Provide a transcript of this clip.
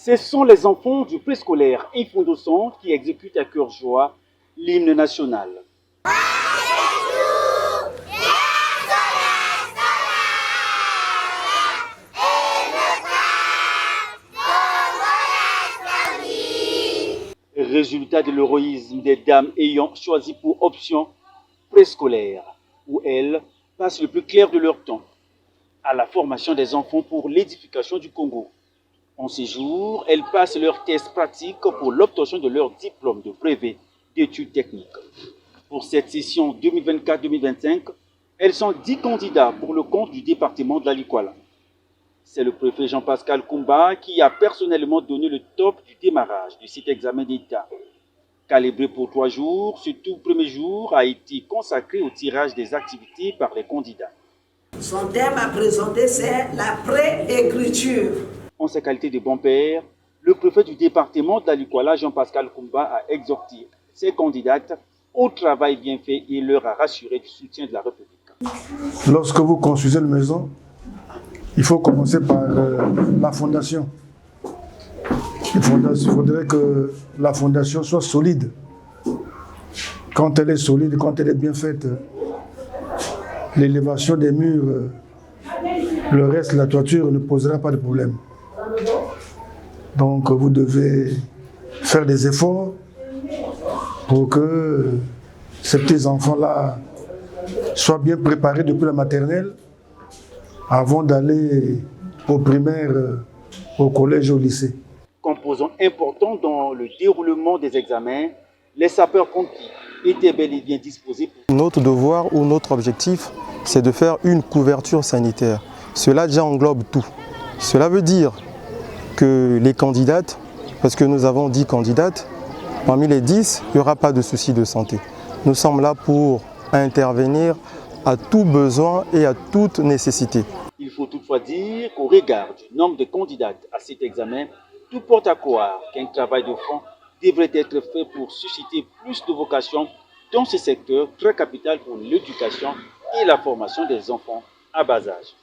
Ce sont les enfants du préscolaire Infondoson qui exécutent à cœur joie l'hymne national. Résultat de l'héroïsme des dames ayant choisi pour option préscolaire, où elles passent le plus clair de leur temps à la formation des enfants pour l'édification du Congo. En ces jours, elles passent leurs tests pratiques pour l'obtention de leur diplôme de brevet d'études techniques. Pour cette session 2024-2025, elles sont 10 candidats pour le compte du département de la Likuala. C'est le préfet Jean-Pascal Koumba qui a personnellement donné le top du démarrage de cet examen d'État. Calibré pour 3 jours, ce tout premier jour a été consacré au tirage des activités par les candidats. Son thème à présenter, c'est la pré-écriture. En sa qualité de bon père, le préfet du département de la Likuala, Jean-Pascal Koumba, a exhorté ses candidates au travail bien fait et leur a rassuré du soutien de la République. Lorsque vous construisez une maison, il faut commencer par la fondation. Il faudrait que la fondation soit solide. Quand elle est solide, quand elle est bien faite, l'élévation des murs, le reste, la toiture ne posera pas de problème. Donc vous devez faire des efforts pour que ces petits enfants-là soient bien préparés depuis la maternelle avant d'aller au primaire, au collège, au lycée. Composant important dans le déroulement des examens, les sapeurs-pompiers étaient bel et bien disposés. Notre devoir ou notre objectif, c'est de faire une couverture sanitaire. Cela déjà englobe tout. Cela veut dire que les candidates, parce que nous avons 10 candidates, parmi les 10, il n'y aura pas de souci de santé. Nous sommes là pour intervenir à tout besoin et à toute nécessité. Il faut toutefois dire qu'au regard du nombre de candidates à cet examen, tout porte à croire qu'un travail de fond devrait être fait pour susciter plus de vocations dans ce secteur très capital pour l'éducation et la formation des enfants à bas âge.